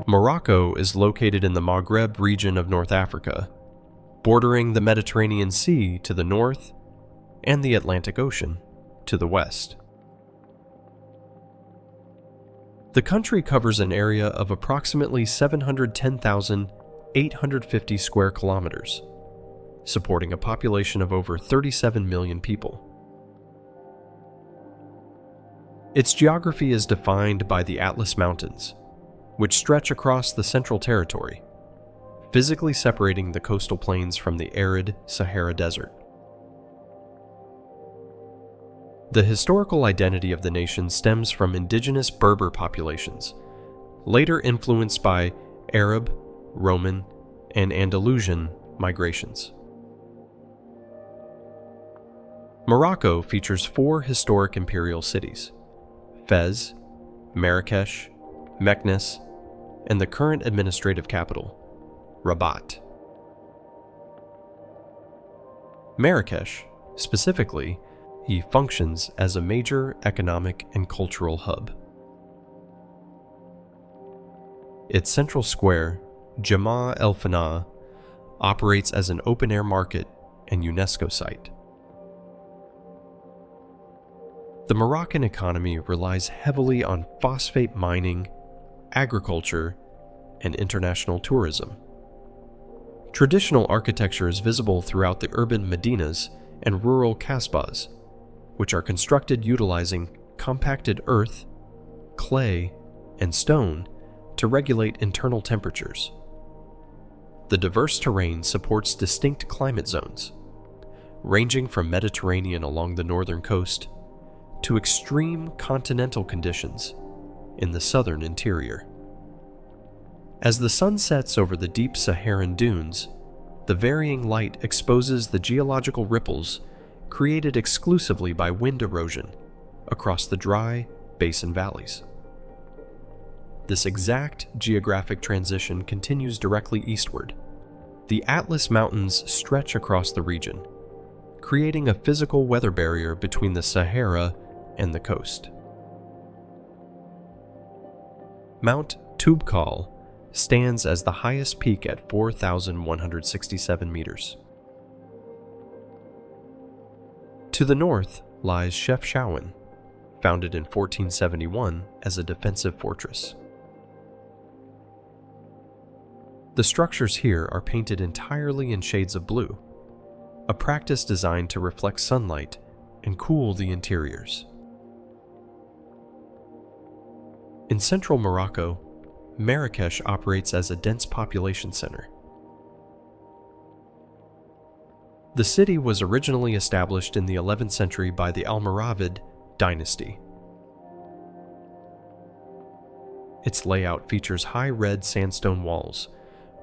Morocco is located in the Maghreb region of North Africa, bordering the Mediterranean Sea to the north and the Atlantic Ocean to the west. The country covers an area of approximately 710,850 square kilometers, supporting a population of over 37 million people. Its geography is defined by the Atlas Mountains, which stretch across the Central Territory, physically separating the coastal plains from the arid Sahara Desert. The historical identity of the nation stems from indigenous Berber populations, later influenced by Arab, Roman, and Andalusian migrations. Morocco features 4 historic imperial cities: Fez, Marrakech, Meknes, and the current administrative capital, Rabat. Marrakech, specifically, functions as a major economic and cultural hub. Its central square, Jama El Fana, operates as an open-air market and UNESCO site. The Moroccan economy relies heavily on phosphate mining, agriculture, and international tourism. Traditional architecture is visible throughout the urban medinas and rural kasbahs, which are constructed utilizing compacted earth, clay, and stone to regulate internal temperatures. The diverse terrain supports distinct climate zones, ranging from Mediterranean along the northern coast to extreme continental conditions in the southern interior. As the sun sets over the deep Saharan dunes, the varying light exposes the geological ripples created exclusively by wind erosion across the dry basin valleys. This exact geographic transition continues directly eastward. The Atlas Mountains stretch across the region, creating a physical weather barrier between the Sahara and the coast. Mount Toubkal stands as the highest peak at 4,167 meters. To the north lies Chefchaouen, founded in 1471 as a defensive fortress. The structures here are painted entirely in shades of blue, a practice designed to reflect sunlight and cool the interiors. In central Morocco, Marrakech operates as a dense population center. The city was originally established in the 11th century by the Almoravid dynasty. Its layout features high red sandstone walls,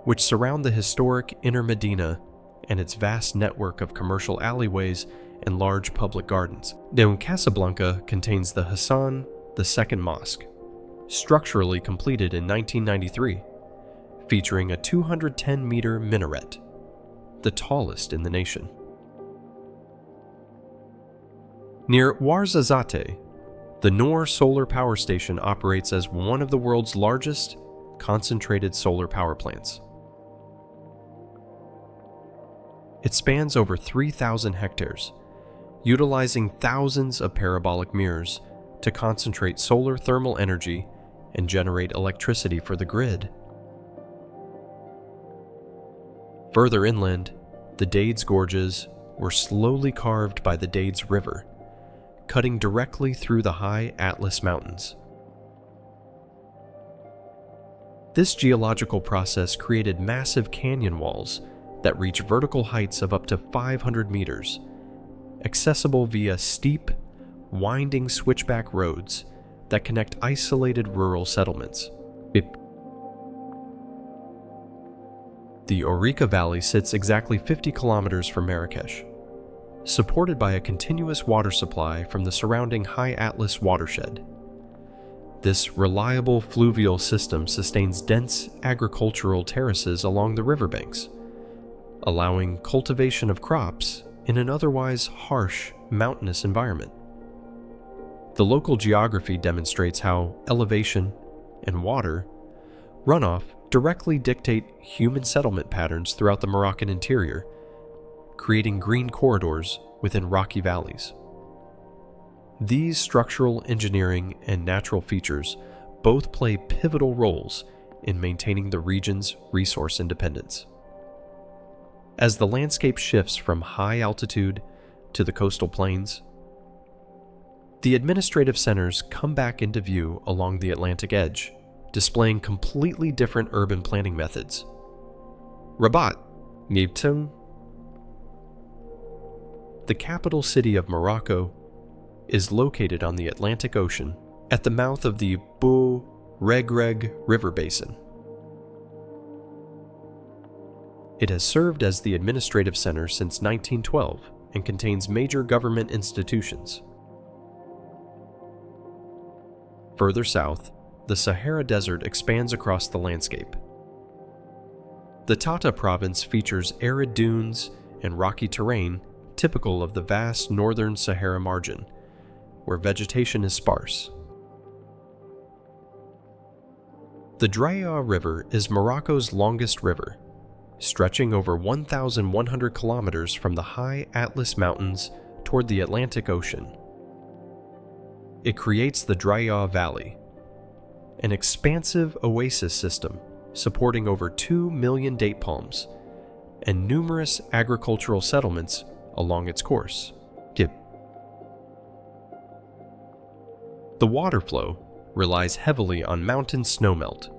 which surround the historic inner Medina and its vast network of commercial alleyways and large public gardens. Casablanca contains the Hassan II Mosque, structurally completed in 1993, featuring a 210-meter minaret, the tallest in the nation. Near Ouarzazate, the Noor Solar Power Station operates as one of the world's largest concentrated solar power plants. It spans over 3,000 hectares, utilizing thousands of parabolic mirrors to concentrate solar thermal energy and generate electricity for the grid. Further inland, the Dades Gorges were slowly carved by the Dades River, cutting directly through the high Atlas Mountains. This geological process created massive canyon walls that reach vertical heights of up to 500 meters, accessible via steep, winding switchback roads that connect isolated rural settlements. The Ourika Valley sits exactly 50 kilometers from Marrakech, supported by a continuous water supply from the surrounding High Atlas watershed. This reliable fluvial system sustains dense agricultural terraces along the riverbanks, allowing cultivation of crops in an otherwise harsh mountainous environment. The local geography demonstrates how elevation and water, Runoff directly dictate human settlement patterns throughout the Moroccan interior, creating green corridors within rocky valleys. These structural engineering and natural features both play pivotal roles in maintaining the region's resource independence. As the landscape shifts from high altitude to the coastal plains, the administrative centers come back into view along the Atlantic edge, displaying completely different urban planning methods. Rabat, Ngibtung, the capital city of Morocco, is located on the Atlantic Ocean at the mouth of the Bou Regreg River Basin. It has served as the administrative center since 1912 and contains major government institutions. Further south, the Sahara Desert expands across the landscape. The Tata province features arid dunes and rocky terrain typical of the vast northern Sahara margin, where vegetation is sparse. The Draya River is Morocco's longest river, stretching over 1,100 kilometers from the high Atlas Mountains toward the Atlantic Ocean. It creates the Draya Valley, an expansive oasis system supporting over 2 million date palms and numerous agricultural settlements along its course. The water flow relies heavily on mountain snowmelt,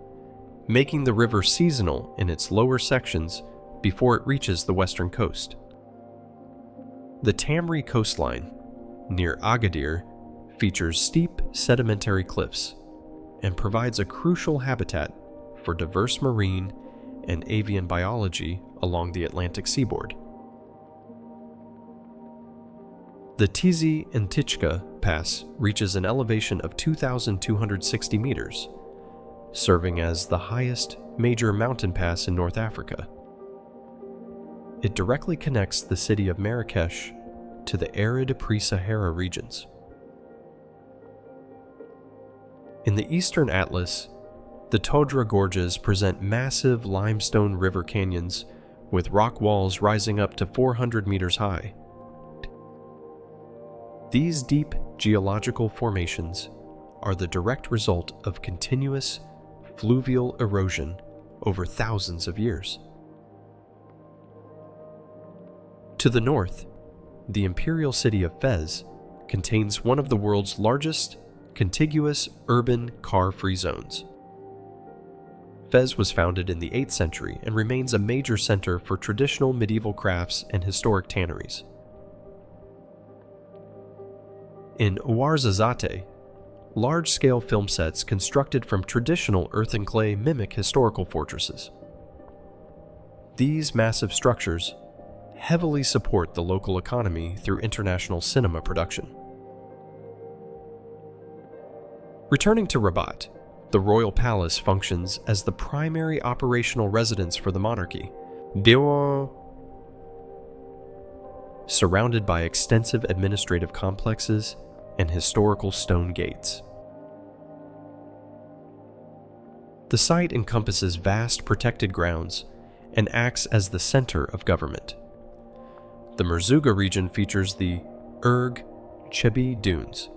making the river seasonal in its lower sections before it reaches the western coast. The Tamri coastline, near Agadir, features steep sedimentary cliffs and provides a crucial habitat for diverse marine and avian biology along the Atlantic seaboard. The Tizi and Tichka Pass reaches an elevation of 2,260 meters, serving as the highest major mountain pass in North Africa. It directly connects the city of Marrakech to the arid pre-Sahara regions. In the eastern Atlas, the Todra Gorges present massive limestone river canyons with rock walls rising up to 400 meters high. These deep geological formations are the direct result of continuous fluvial erosion over thousands of years. To the north, the imperial city of Fez contains one of the world's largest contiguous urban car-free zones. Fez was founded in the 8th century and remains a major center for traditional medieval crafts and historic tanneries. In Ouarzazate, large-scale film sets constructed from traditional earth and clay mimic historical fortresses. These massive structures heavily support the local economy through international cinema production. Returning to Rabat, the royal palace functions as the primary operational residence for the monarchy, surrounded by extensive administrative complexes and historical stone gates. The site encompasses vast protected grounds and acts as the center of government. The Merzouga region features the Erg Chebi Dunes,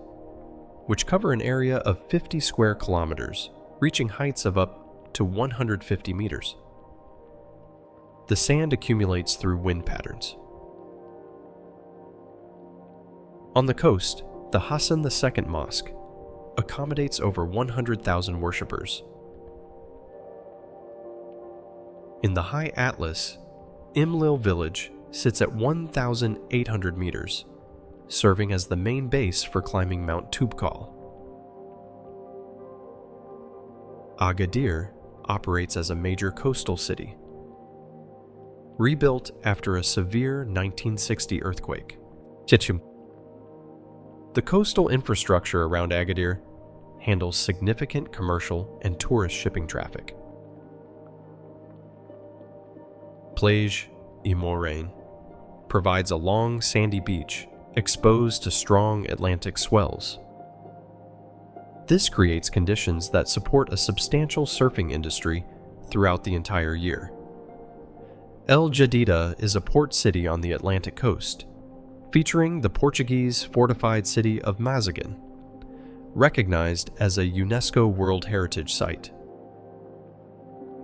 which cover an area of 50 square kilometers, reaching heights of up to 150 meters. The sand accumulates through wind patterns. On the coast, the Hassan II Mosque accommodates over 100,000 worshippers. In the High Atlas, Imlil village sits at 1,800 meters, serving as the main base for climbing Mount Toubkal. Agadir operates as a major coastal city. Rebuilt after a severe 1960 earthquake. The coastal infrastructure around Agadir handles significant commercial and tourist shipping traffic. Plage Imorain provides a long sandy beach exposed to strong Atlantic swells. This creates conditions that support a substantial surfing industry throughout the entire year. El Jadida is a port city on the Atlantic coast, featuring the Portuguese fortified city of Mazagan, recognized as a UNESCO World Heritage Site.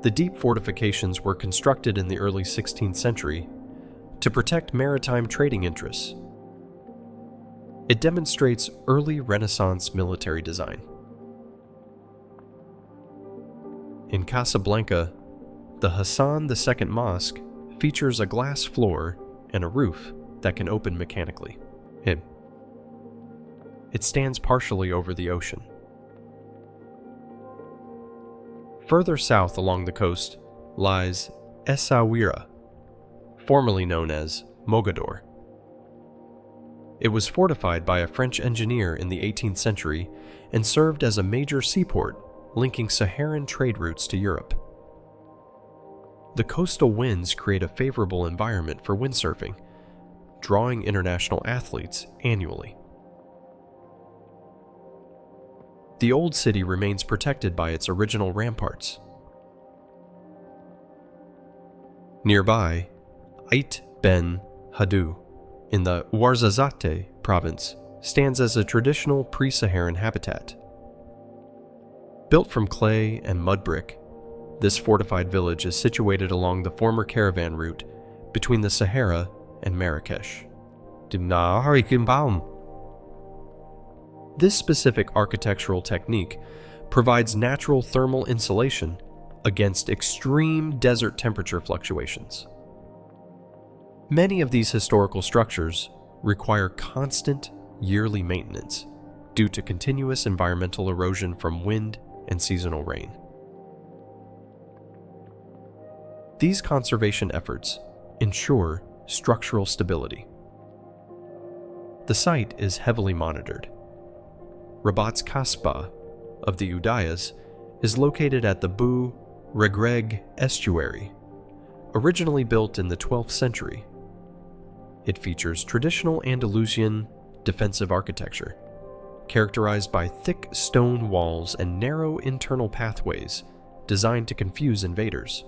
The deep fortifications were constructed in the early 16th century to protect maritime trading interests. It demonstrates early Renaissance military design. In Casablanca, the Hassan II Mosque features a glass floor and a roof that can open mechanically. It stands partially over the ocean. Further south along the coast lies Essaouira, formerly known as Mogador. It was fortified by a French engineer in the 18th century and served as a major seaport linking Saharan trade routes to Europe. The coastal winds create a favorable environment for windsurfing, drawing international athletes annually. The old city remains protected by its original ramparts. Nearby, Ait Ben Haddou, in the Ouarzazate province, stands as a traditional pre-Saharan habitat. Built from clay and mud brick, this fortified village is situated along the former caravan route between the Sahara and Marrakech. This specific architectural technique provides natural thermal insulation against extreme desert temperature fluctuations. Many of these historical structures require constant yearly maintenance due to continuous environmental erosion from wind and seasonal rain. These conservation efforts ensure structural stability. The site is heavily monitored. Rabat's Kasbah of the Udayas is located at the Bou Regreg estuary, originally built in the 12th century. It features traditional Andalusian defensive architecture, characterized by thick stone walls and narrow internal pathways designed to confuse invaders.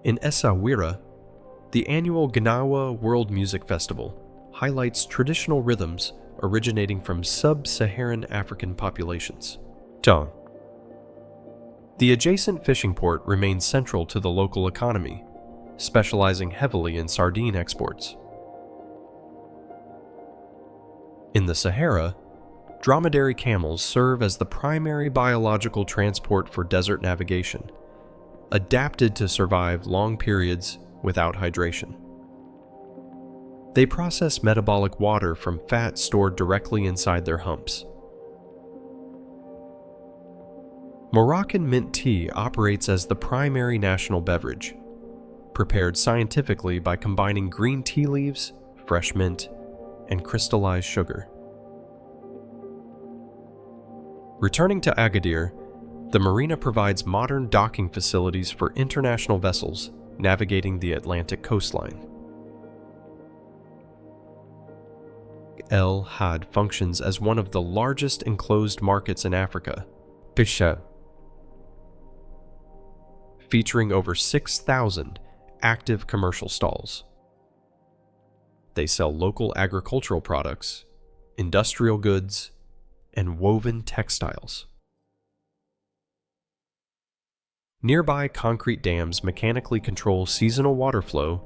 In Essaouira, the annual Gnawa World Music Festival highlights traditional rhythms originating from sub-Saharan African populations. The adjacent fishing port remains central to the local economy, specializing heavily in sardine exports. In the Sahara, dromedary camels serve as the primary biological transport for desert navigation, adapted to survive long periods without hydration. They process metabolic water from fat stored directly inside their humps. Moroccan mint tea operates as the primary national beverage, prepared scientifically by combining green tea leaves, fresh mint, and crystallized sugar. Returning to Agadir, the marina provides modern docking facilities for international vessels navigating the Atlantic coastline. El Had functions as one of the largest enclosed markets in Africa, featuring over 6,000 active commercial stalls. They sell local agricultural products, industrial goods, and woven textiles. Nearby concrete dams mechanically control seasonal water flow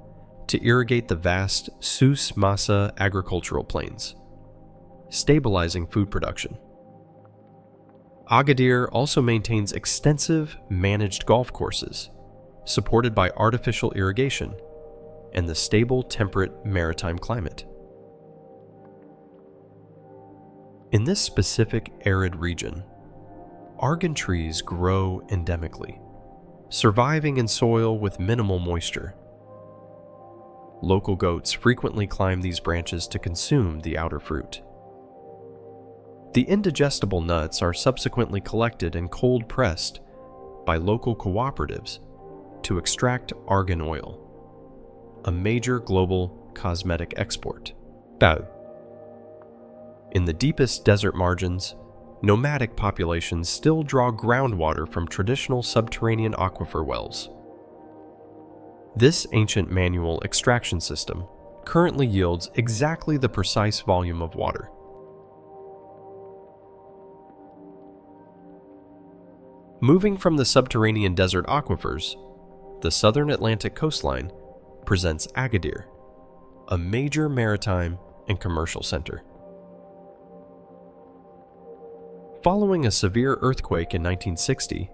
to irrigate the vast Souss-Massa agricultural plains, stabilizing food production. Agadir also maintains extensive managed golf courses, supported by artificial irrigation and the stable temperate maritime climate. In this specific arid region, argan trees grow endemically, surviving in soil with minimal moisture. Local goats frequently climb these branches to consume the outer fruit. The indigestible nuts are subsequently collected and cold-pressed by local cooperatives to extract argan oil, a major global cosmetic export. In the deepest desert margins, nomadic populations still draw groundwater from traditional subterranean aquifer wells. This ancient manual extraction system currently yields exactly the precise volume of water. Moving from the subterranean desert aquifers, the southern Atlantic coastline presents Agadir, a major maritime and commercial center. Following a severe earthquake in 1960,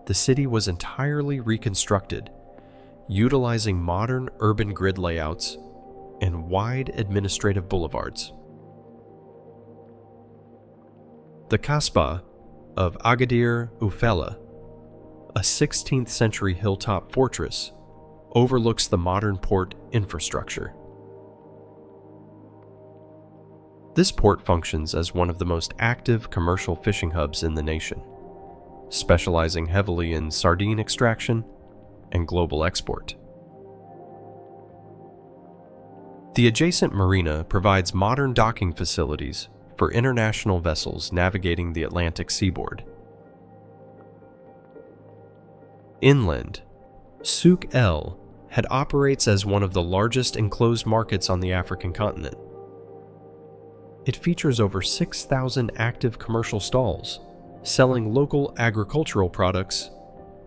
the city was entirely reconstructed, utilizing modern urban grid layouts and wide administrative boulevards. The Kasbah of Agadir Ufella, a 16th century hilltop fortress, overlooks the modern port infrastructure. This port functions as one of the most active commercial fishing hubs in the nation, specializing heavily in sardine extraction and global export. The adjacent marina provides modern docking facilities for international vessels navigating the Atlantic seaboard. Inland, Souk El Had operates as one of the largest enclosed markets on the African continent. It features over 6,000 active commercial stalls, selling local agricultural products,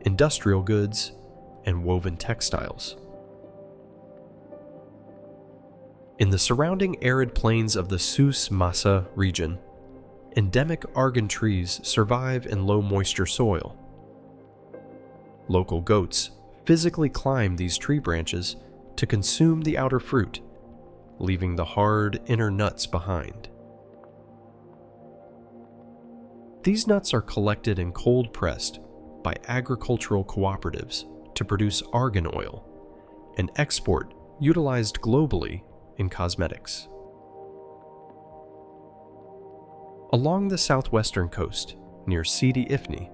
industrial goods, and woven textiles. In the surrounding arid plains of the Souss-Massa region, endemic argan trees survive in low-moisture soil. Local goats physically climb these tree branches to consume the outer fruit, leaving the hard inner nuts behind. These nuts are collected and cold-pressed by agricultural cooperatives to produce argan oil, an export utilized globally in cosmetics. Along the southwestern coast, near Sidi Ifni,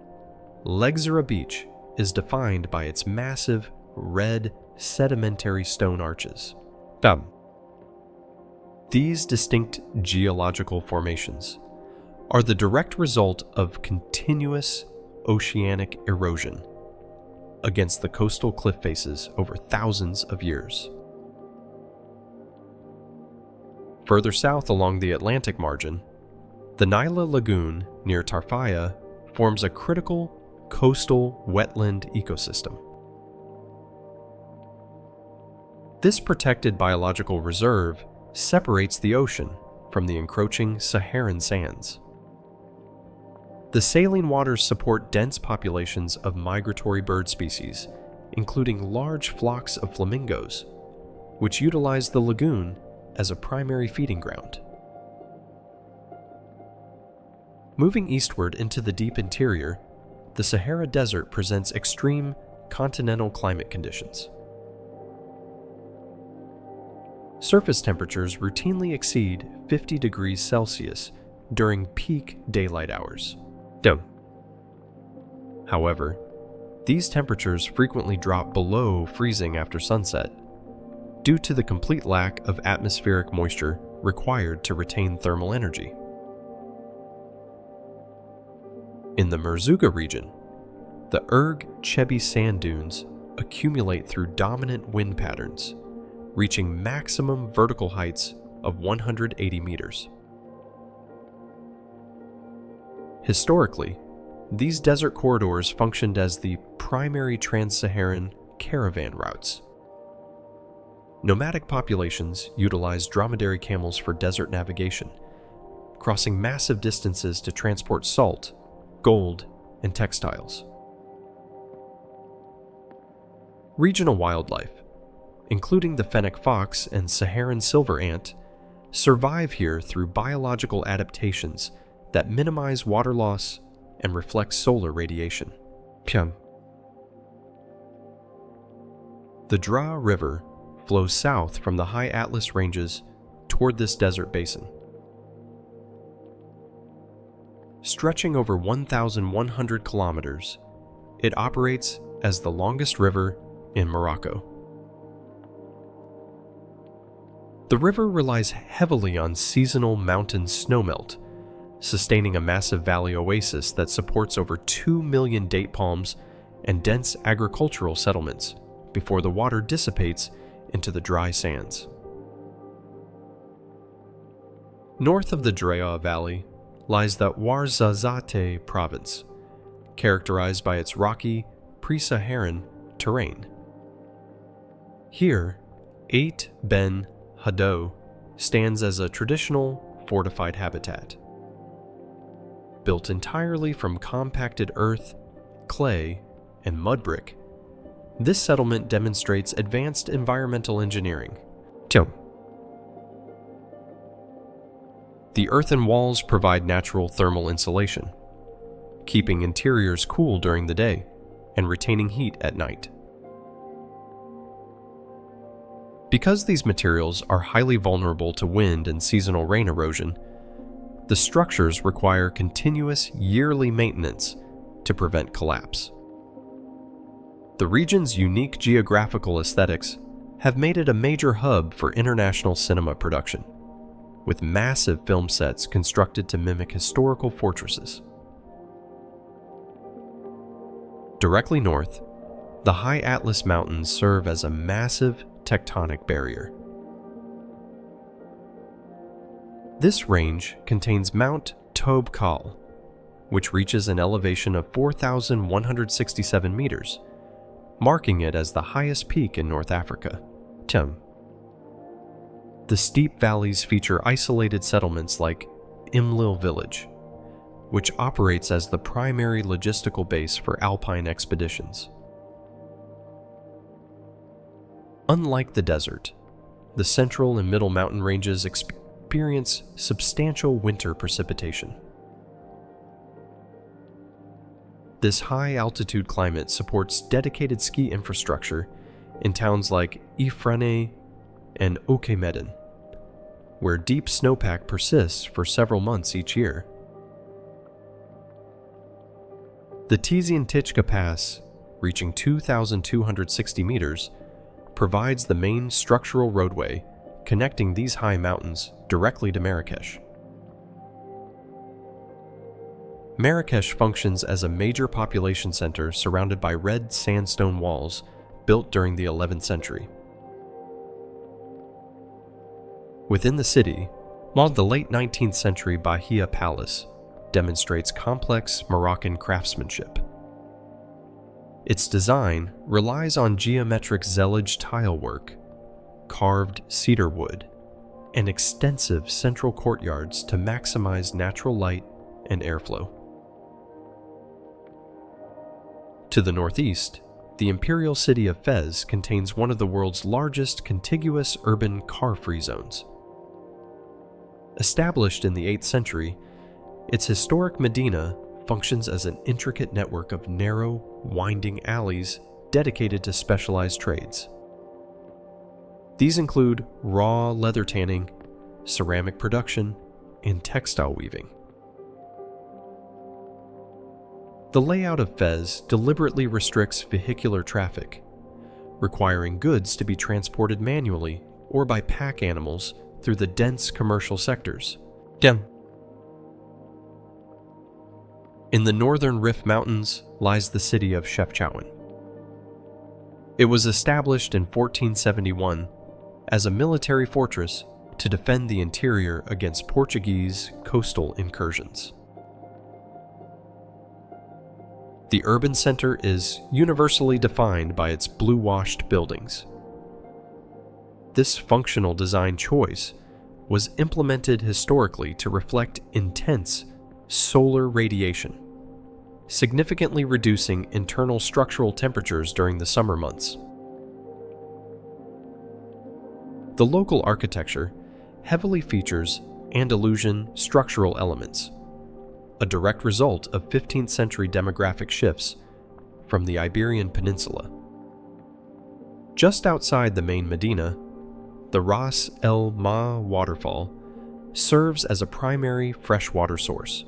Legzira Beach is defined by its massive, red, sedimentary stone arches. These distinct geological formations are the direct result of continuous oceanic erosion against the coastal cliff faces over thousands of years. Further south along the Atlantic margin, the Naila Lagoon near Tarfaya forms a critical coastal wetland ecosystem. This protected biological reserve separates the ocean from the encroaching Saharan sands. The saline waters support dense populations of migratory bird species, including large flocks of flamingos, which utilize the lagoon as a primary feeding ground. Moving eastward into the deep interior, the Sahara Desert presents extreme continental climate conditions. Surface temperatures routinely exceed 50 degrees Celsius during peak daylight hours. However, these temperatures frequently drop below freezing after sunset due to the complete lack of atmospheric moisture required to retain thermal energy. In the Merzouga region, the Erg Chebi sand dunes accumulate through dominant wind patterns, reaching maximum vertical heights of 180 meters. Historically, these desert corridors functioned as the primary trans-Saharan caravan routes. Nomadic populations utilized dromedary camels for desert navigation, crossing massive distances to transport salt, gold, and textiles. Regional wildlife, including the fennec fox and Saharan silver ant, survive here through biological adaptations that minimize water loss and reflect solar radiation. The Draa River flows south from the high Atlas Ranges toward this desert basin. Stretching over 1,100 kilometers, it operates as the longest river in Morocco. The river relies heavily on seasonal mountain snowmelt, sustaining a massive valley oasis that supports over 2 million date palms and dense agricultural settlements before the water dissipates into the dry sands. North of the Drea Valley lies the Ouarzazate province, characterized by its rocky, pre-Saharan terrain. Here, Ait Ben Haddou stands as a traditional fortified habitat. Built entirely from compacted earth, clay, and mud brick, this settlement demonstrates advanced environmental engineering. The earthen walls provide natural thermal insulation, keeping interiors cool during the day and retaining heat at night. Because these materials are highly vulnerable to wind and seasonal rain erosion, the structures require continuous yearly maintenance to prevent collapse. The region's unique geographical aesthetics have made it a major hub for international cinema production, with massive film sets constructed to mimic historical fortresses. Directly north, the high Atlas Mountains serve as a massive tectonic barrier. This range contains Mount Toubkal, which reaches an elevation of 4,167 meters, marking it as the highest peak in North Africa. The steep valleys feature isolated settlements like Imlil village, which operates as the primary logistical base for alpine expeditions. Unlike the desert, the central and middle mountain ranges experience substantial winter precipitation. This high-altitude climate supports dedicated ski infrastructure in towns like Ifrane and Okemeden, where deep snowpack persists for several months each year. The Tizian-Tichka Pass, reaching 2,260 meters, provides the main structural roadway connecting these high mountains directly to Marrakech. Marrakech functions as a major population center surrounded by red sandstone walls built during the 11th century. Within the city, the late 19th century Bahia Palace demonstrates complex Moroccan craftsmanship. Its design relies on geometric zellige tile work, carved cedar wood, and extensive central courtyards to maximize natural light and airflow. To the northeast, the imperial city of Fez contains one of the world's largest contiguous urban car-free zones. Established in the 8th century, its historic medina functions as an intricate network of narrow, winding alleys dedicated to specialized trades. These include raw leather tanning, ceramic production, and textile weaving. The layout of Fez deliberately restricts vehicular traffic, requiring goods to be transported manually or by pack animals through the dense commercial sectors. In the northern Rif Mountains lies the city of Chefchaouen. It was established in 1471 as a military fortress to defend the interior against Portuguese coastal incursions. The urban center is universally defined by its blue-washed buildings. This functional design choice was implemented historically to reflect intense solar radiation, significantly reducing internal structural temperatures during the summer months. The local architecture heavily features Andalusian structural elements, a direct result of 15th century demographic shifts from the Iberian Peninsula. Just outside the main medina, the Ras El Ma waterfall serves as a primary freshwater source,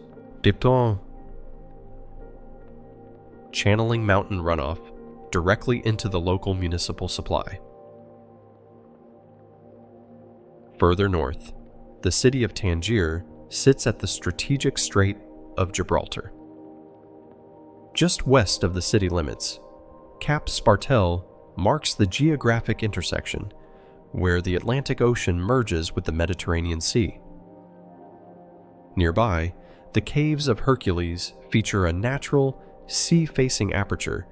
channeling mountain runoff directly into the local municipal supply. Further north, the city of Tangier sits at the strategic Strait of Gibraltar. Just west of the city limits, Cap Spartel marks the geographic intersection where the Atlantic Ocean merges with the Mediterranean Sea. Nearby, the Caves of Hercules feature a natural, sea-facing aperture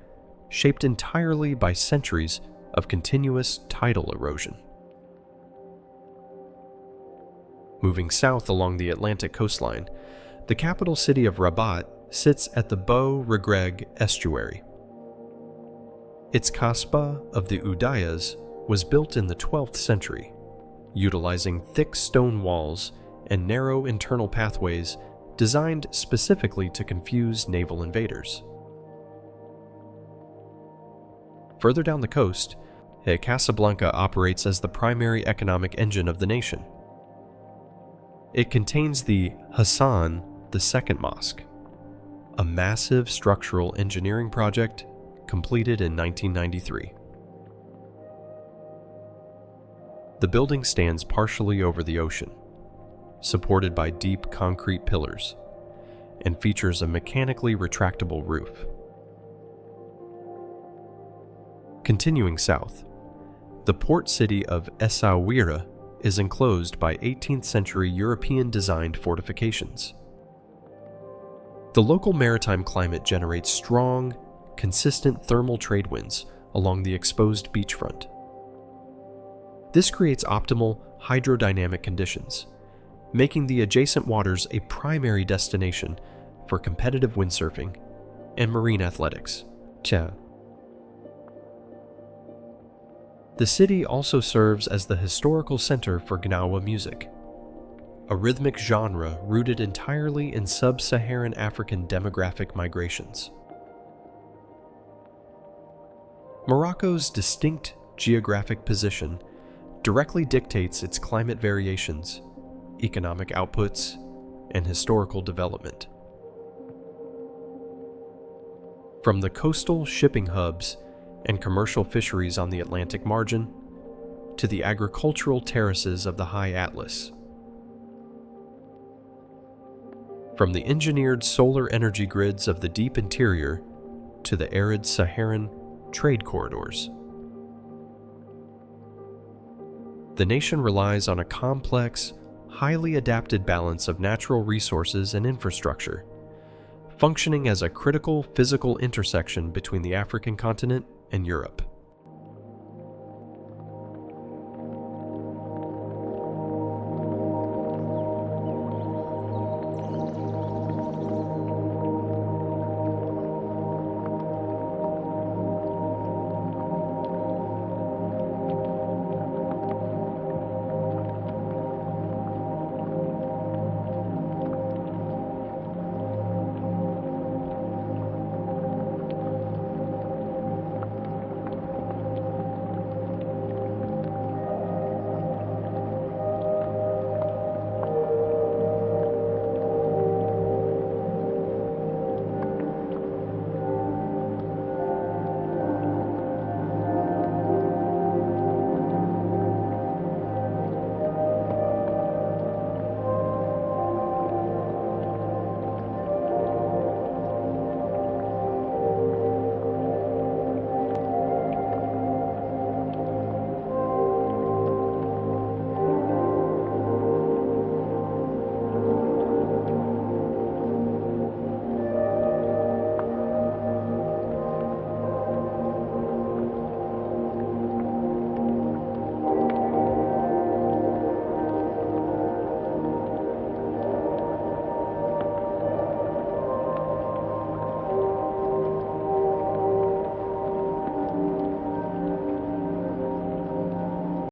shaped entirely by centuries of continuous tidal erosion. Moving south along the Atlantic coastline, the capital city of Rabat sits at the Beau Regreg estuary. Its Kasbah of the Udayas was built in the 12th century, utilizing thick stone walls and narrow internal pathways designed specifically to confuse naval invaders. Further down the coast, Casablanca operates as the primary economic engine of the nation. It contains the Hassan II Mosque, a massive structural engineering project completed in 1993. The building stands partially over the ocean, supported by deep concrete pillars, and features a mechanically retractable roof. Continuing south, the port city of Essaouira is enclosed by 18th century European-designed fortifications. The local maritime climate generates strong, consistent thermal trade winds along the exposed beachfront. This creates optimal hydrodynamic conditions, making the adjacent waters a primary destination for competitive windsurfing and marine athletics. The city also serves as the historical center for Gnawa music, a rhythmic genre rooted entirely in sub-Saharan African demographic migrations. Morocco's distinct geographic position directly dictates its climate variations, economic outputs, and historical development. From the coastal shipping hubs and commercial fisheries on the Atlantic margin to the agricultural terraces of the High Atlas. From the engineered solar energy grids of the deep interior to the arid Saharan trade corridors. The nation relies on a complex, highly adapted balance of natural resources and infrastructure, functioning as a critical physical intersection between the African continent and Europe.